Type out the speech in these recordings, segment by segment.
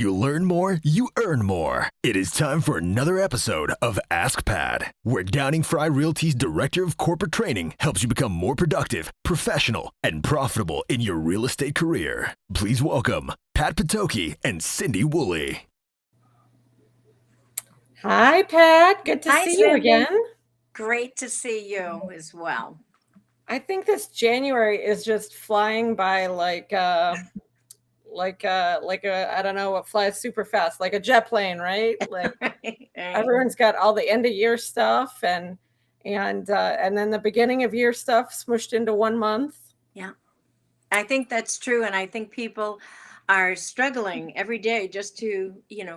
You learn more, you earn more. It is time for another episode of Ask Pat, where Downing-Frye Realty's Director of Corporate Training helps you become more productive, professional, and profitable in your real estate career. Please welcome Pat Patoki and Cindy Woolley. Hi, Pat. Good to Hi, see you Cindy. again. Great to see you as well. I think this January is just flying by like I don't know what flies super fast, like a jet plane, right? Like Right. everyone's got all the end of year stuff and then the beginning of year stuff smushed into 1 month. Yeah, I think that's true. And I think people are struggling every day just to,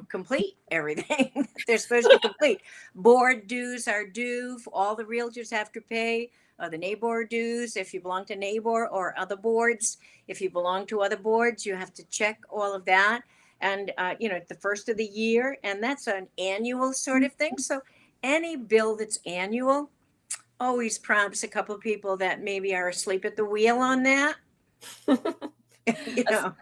complete everything they're supposed to complete. Board dues are due. All the realtors have to pay the NABOR dues if you belong to NABOR or other boards. If you belong to other boards, you have to check all of that. And, at the first of the year, and that's an annual sort of thing. So any bill that's annual always prompts a couple of people that maybe are asleep at the wheel on that. you know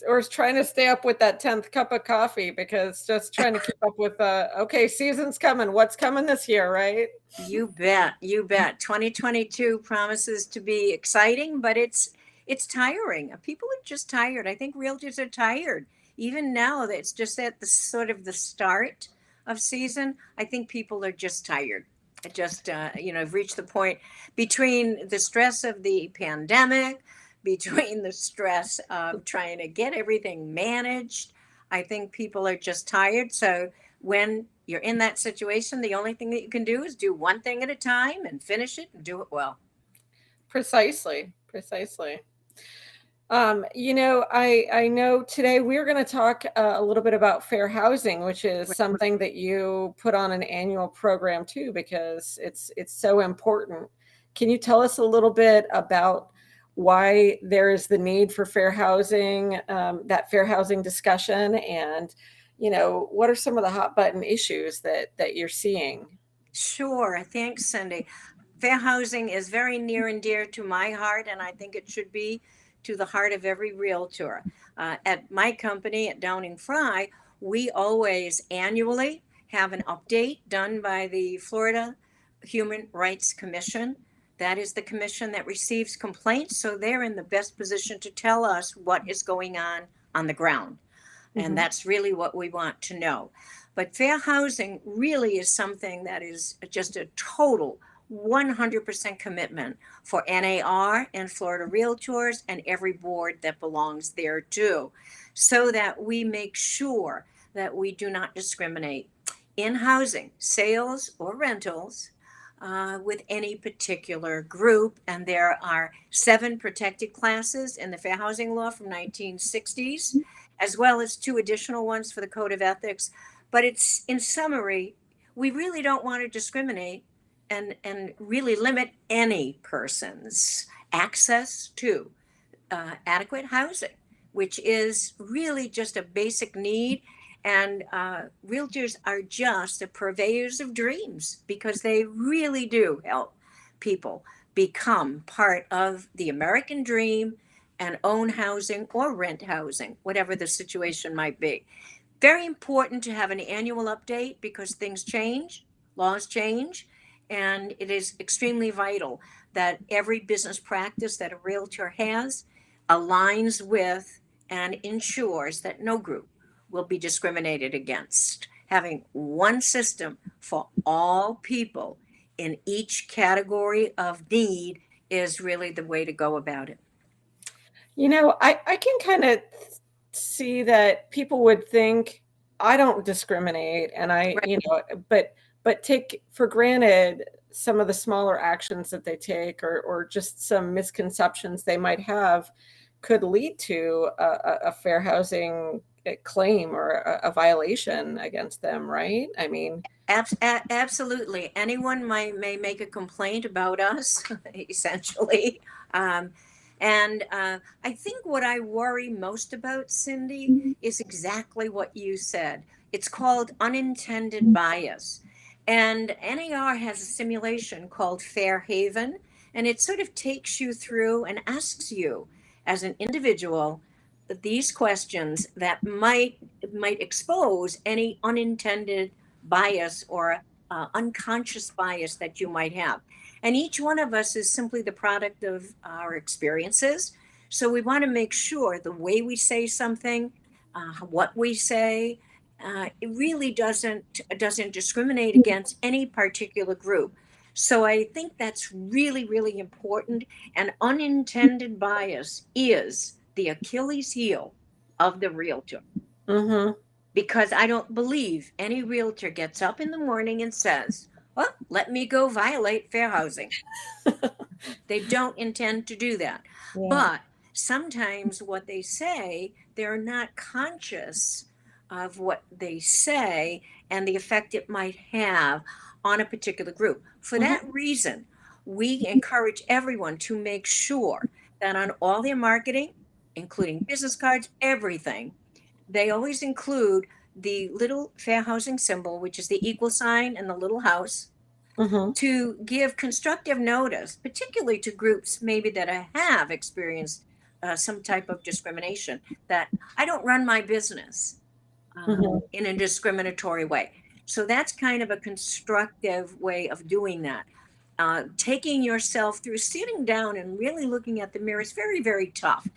Or trying to stay up with that 10th cup of coffee because just trying to keep up with okay, season's coming. What's coming this year, right? you bet 2022 promises to be exciting, but it's tiring. People are just tired. I think realtors are tired even now that it's just at the sort of the start of season. I think people are just tired. I just have reached the point between the stress of the pandemic, between the stress of trying to get everything managed. I think people are just tired. So when you're in that situation, the only thing that you can do is do one thing at a time and finish it and do it well. Precisely. I know today we're going to talk a little bit about fair housing, which is something that you put on an annual program too, because it's so important. Can you tell us a little bit about why there is the need for fair housing, that fair housing discussion, and what are some of the hot button issues that you're seeing? Sure. Thanks, Cindy. Fair housing is very near and dear to my heart, and I think it should be to the heart of every realtor. At my company, at Downing-Frye, we always annually have an update done by the Florida Human Rights Commission. That is the commission that receives complaints, so they're in the best position to tell us what is going on the ground. And that's really what we want to know. But fair housing really is something that is just a total 100% commitment for NAR and Florida Realtors and every board that belongs there too, so that we make sure that we do not discriminate in housing, sales or rentals, with any particular group. And there are 7 protected classes in the fair housing law from 1960s, as well as 2 additional ones for the Code of Ethics. But it's, in summary, we really don't want to discriminate and really limit any person's access to adequate housing, which is really just a basic need. And realtors are just the purveyors of dreams because they really do help people become part of the American dream and own housing or rent housing, whatever the situation might be. Very important to have an annual update because things change, laws change, and it is extremely vital that every business practice that a realtor has aligns with and ensures that no group will be discriminated against. Having one system for all people in each category of need is really the way to go about it. I can kind of see that people would think I don't discriminate and but take for granted some of the smaller actions that they take or just some misconceptions they might have could lead to a fair housing claim or a violation against them, right? I mean, Absolutely. Anyone may make a complaint about us, essentially. And I think what I worry most about, Cindy, is exactly what you said. It's called unintended bias. And NAR has a simulation called Fair Haven, and it sort of takes you through and asks you as an individual these questions that might might expose any unintended bias or unconscious bias that you might have. And each one of us is simply the product of our experiences. So we want to make sure the way we say something, what we say, it really doesn't discriminate against any particular group. So I think that's really, really important. And unintended bias is the Achilles heel of the realtor, Mm-hmm. because I don't believe any realtor gets up in the morning and says, well, let me go violate fair housing. They don't intend to do that. Yeah. But sometimes what they say, they're not conscious of what they say and the effect it might have on a particular group. For Mm-hmm. that reason, we encourage everyone to make sure that on all their marketing, including business cards, everything, they always include the little fair housing symbol, which is the equal sign and the little house, Mm-hmm. to give constructive notice, particularly to groups maybe that have experienced some type of discrimination, that I don't run my business Mm-hmm. in a discriminatory way. So that's kind of a constructive way of doing that. Taking yourself through sitting down and really looking at the mirror is very, very tough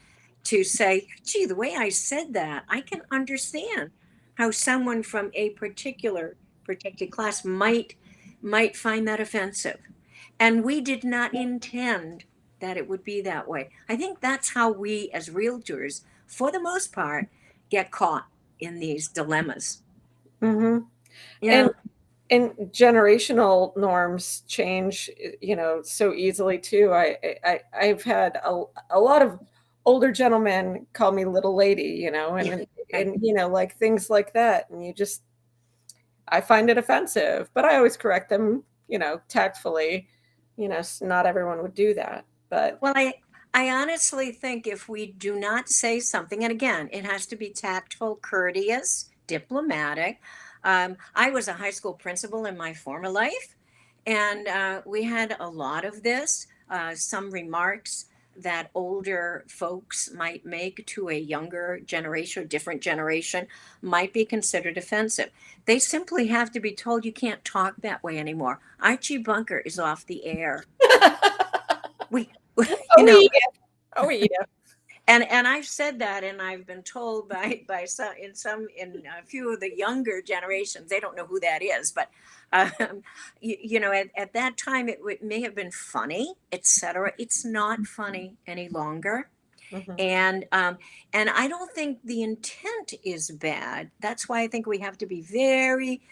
to say, gee, the way I said that, I can understand how someone from a particular protected class might find that offensive. And we did not intend that it would be that way. I think that's how we as realtors, for the most part, get caught in these dilemmas. Mm-hmm. Yeah. And generational norms change, so easily too. I've had a lot of older gentlemen call me little lady, Yeah. and like things like that, and I find it offensive, but I always correct them, tactfully. Not everyone would do that, but Well, I honestly think if we do not say something, and again, it has to be tactful, courteous, diplomatic. I was a high school principal in my former life, and we had a lot of this. Some remarks that older folks might make to a younger generation, different generation, might be considered offensive. They simply have to be told you can't talk that way anymore. Archie Bunker is off the air. We, you oh know, yeah, oh yeah. and I've said that, and I've been told by in a few of the younger generations, they don't know who that is, but at that time it may have been funny, etc. It's not funny any longer. Mhm. And I don't think the intent is bad. That's why I think we have to be very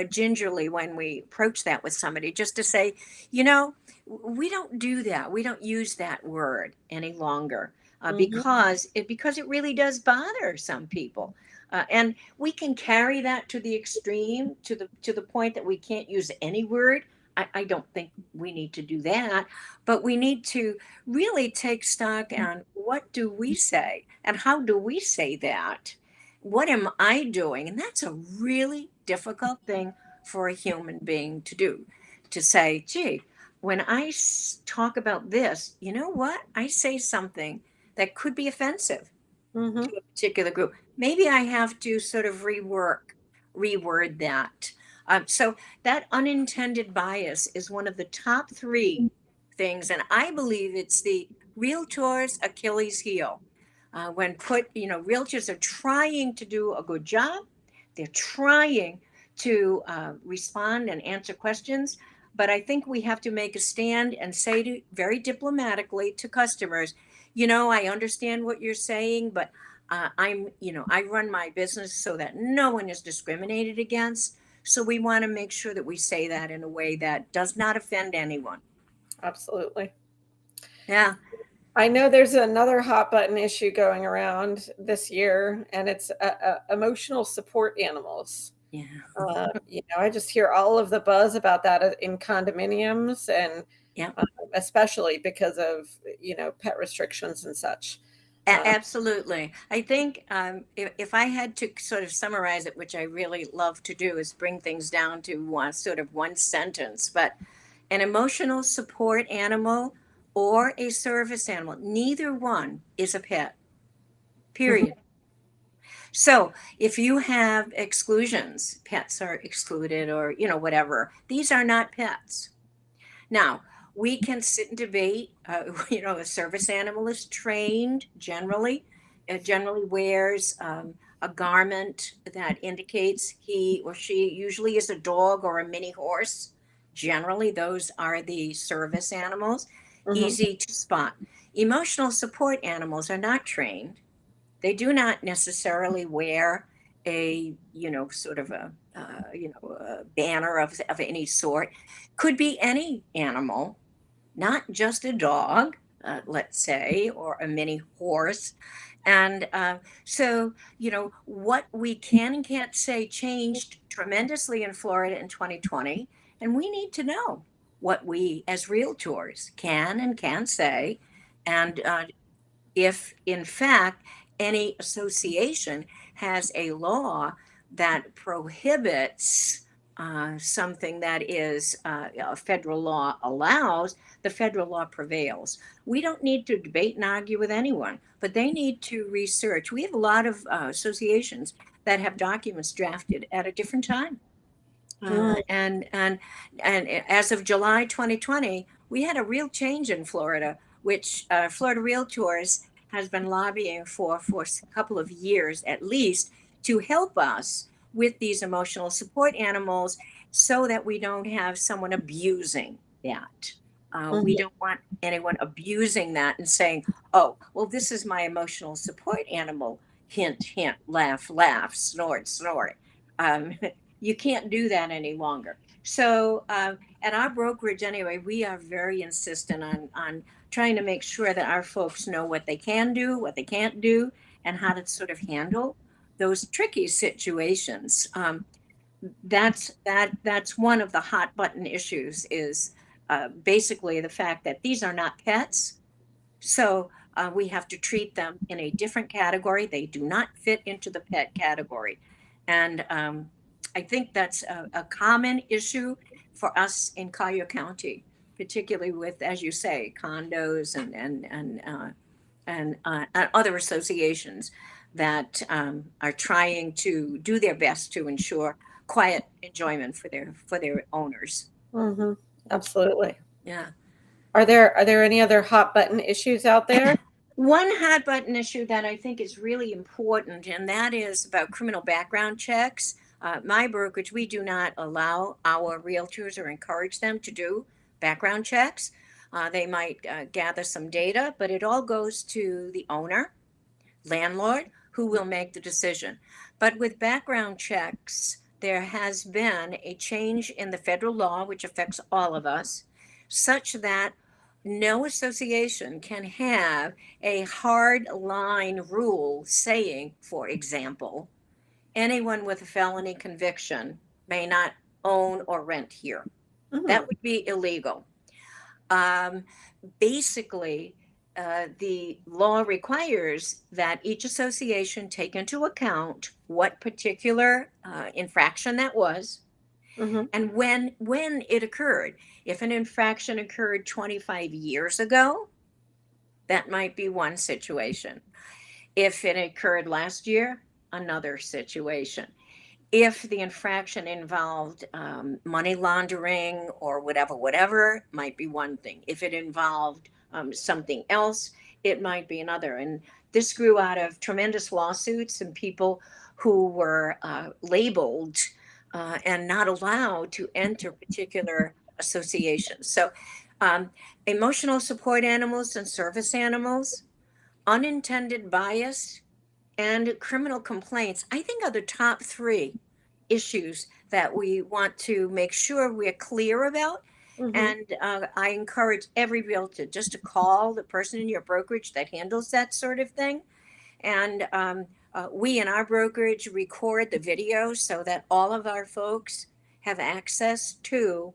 gingerly when we approach that with somebody, just to say, you know, we don't do that. We don't use that word any longer Mhm. because it really does bother some people. And we can carry that to the extreme, to the point that we can't use any word. I don't think we need to do that, but we need to really take stock on what do we say and how do we say that? What am I doing? And that's a really difficult thing for a human being to do, to say, gee, when I talk about this, you know what? I say something that could be offensive Mhm. to a particular group. Maybe I have to sort of reword that. So that unintended bias is one of the top three things, and I believe it's the realtor's Achilles heel. When realtors are trying to do a good job, they're trying to respond and answer questions, but I think we have to make a stand and say very diplomatically to customers, I understand what you're saying, but I run my business so that no one is discriminated against. So we want to make sure that we say that in a way that does not offend anyone. Absolutely. Yeah. I know there's another hot button issue going around this year, and it's emotional support animals. Yeah. I just hear all of the buzz about that in condominiums, and Yeah. especially because of pet restrictions and such. Uh, Absolutely. I think if I had to sort of summarize it, which I really love to do, is bring things down to one sentence. But an emotional support animal or a service animal, neither one is a pet, mhm. period. So if you have exclusions, pets are excluded or, whatever, these are not pets. Now, we can sit and debate, a service animal is trained generally, generally wears a garment that indicates he or she usually is a dog or a mini horse. Generally, those are the service animals, Mhm. easy to spot. Emotional support animals are not trained. They do not necessarily wear a, sort of a banner of any sort. Could be any animal, not just a dog, let's say, or a mini horse. And so, what we can and can't say changed tremendously in Florida in 2020. And we need to know what we as realtors can and can't say. And if in fact any association has a law that prohibits something that is a federal law allows, the federal law prevails. We don't need to debate and argue with anyone, but they need to research. We have a lot of associations that have documents drafted at a different time. Mm. And as of July 2020, we had a real change in Florida, which Florida Realtors has been lobbying for a couple of years at least to help us with these emotional support animals so that we don't have someone abusing that. We Mhm. don't want anyone abusing that and saying, oh, well, this is my emotional support animal. Hint, hint, laugh, laugh, snort, snort. Um, you can't do that any longer. So at our brokerage, anyway, we are very insistent on trying to make sure that our folks know what they can do, what they can't do, and how to sort of handle those tricky situations. That's one of the hot button issues is basically the fact that these are not pets. So we have to treat them in a different category. They do not fit into the pet category. And I think that's a common issue for us in Collier County, particularly with, as you say, condos and other associations that are trying to do their best to ensure quiet enjoyment for their owners. Mhm. Absolutely. Yeah. Are there any other hot button issues out there? One hot button issue that I think is really important, and that is about criminal background checks. My brokerage, we do not allow our realtors or encourage them to do background checks. They might gather some data, but it all goes to the owner, landlord, who will make the decision. But with background checks, there has been a change in the federal law, which affects all of us, such that no association can have a hard line rule saying, for example, anyone with a felony conviction may not own or rent here. That Mhm. would be illegal. Um, Basically, the law requires that each association take into account what particular infraction that was Mhm. and when it occurred. If an infraction occurred 25 years ago, that might be one situation. If it occurred last year, another situation. If the infraction involved money laundering or whatever, might be one thing. If it involved something else, it might be another. And this grew out of tremendous lawsuits and people who were labeled and not allowed to enter particular associations. So, um, emotional support animals and service animals, unintended bias, and criminal complaints, I think, are the top three issues that we want to make sure we're clear about. Mhm. And I encourage every realtor just to call the person in your brokerage that handles that sort of thing. And we in our brokerage record the video so that all of our folks have access to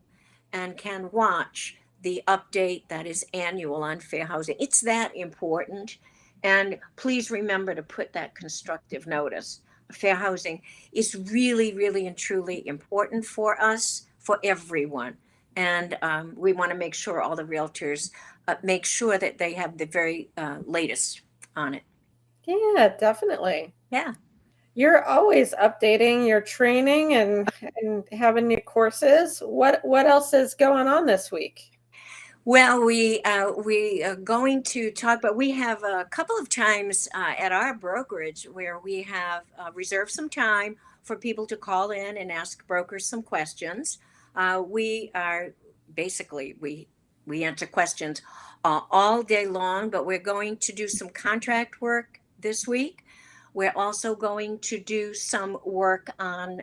and can watch the update that is annual on fair housing. It's that important. And please remember to put that constructive notice. Fair housing is really, really and truly important for us, for everyone. And we want to make sure all the realtors make sure that they have the very latest on it. Yeah, definitely. Yeah. You're always updating your training and having new courses. What else is going on this week? Well, we are going to talk, but we have a couple of times at our brokerage where we have reserved some time for people to call in and ask brokers some questions. We are basically we answer questions all day long, but we're going to do some contract work this week. We're also going to do some work on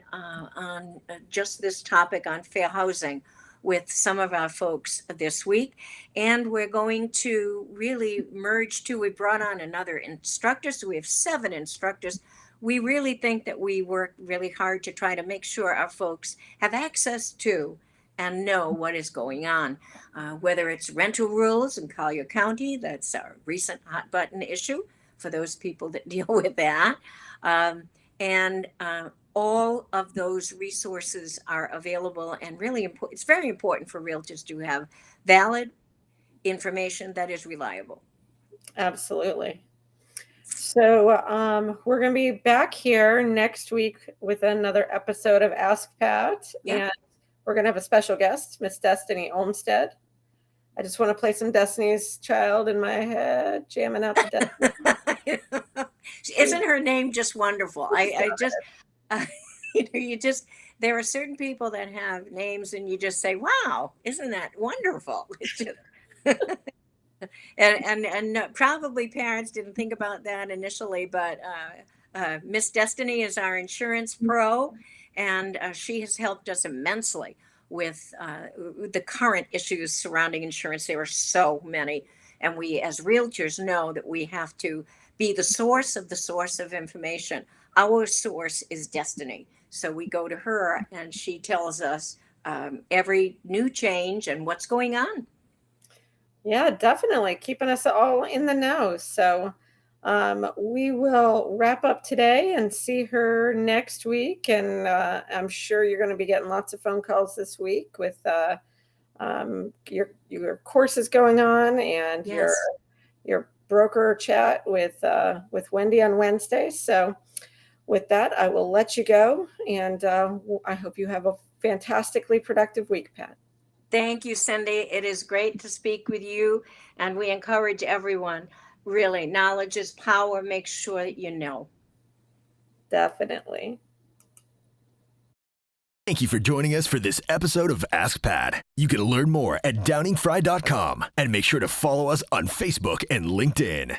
just this topic on fair housing with some of our folks this week. And we're going to really merge too. We brought on another instructor, so we have 7 instructors. We really think that we work really hard to try to make sure our folks have access to and know what is going on, whether it's rental rules in Collier County. That's a recent hot button issue for those people that deal with that. And all of those resources are available, and really important. It's very important for realtors to have valid information that is reliable. Absolutely. So we're going to be back here next week with another episode of Ask Pat. Yep. And we're going to have a special guest, Miss Destiny Olmstead. I just want to play some Destiny's Child in my head, jamming out the Destiny. Isn't her name just wonderful? I just, you just, there are certain people that have names and you just say, wow, isn't that wonderful? It's just, and probably parents didn't think about that initially, but Miss Destiny is our insurance pro, and she has helped us immensely with the current issues surrounding insurance. There are so many, and we as realtors know that we have to be the source of information. Our source is Destiny, so we go to her and she tells us every new change and what's going on. Yeah, definitely keeping us all in the know. So we will wrap up today and see her next week. And I'm sure you're going to be getting lots of phone calls this week with your courses going on and Yes. your broker chat with Wendy on Wednesday. So with that, I will let you go. And I hope you have a fantastically productive week, Pat. Thank you, Cindy. It is great to speak with you. And we encourage everyone, really, knowledge is power. Make sure that you know. Definitely. Thank you for joining us for this episode of Ask Pat. You can learn more at Downing-Frye.com and make sure to follow us on Facebook and LinkedIn.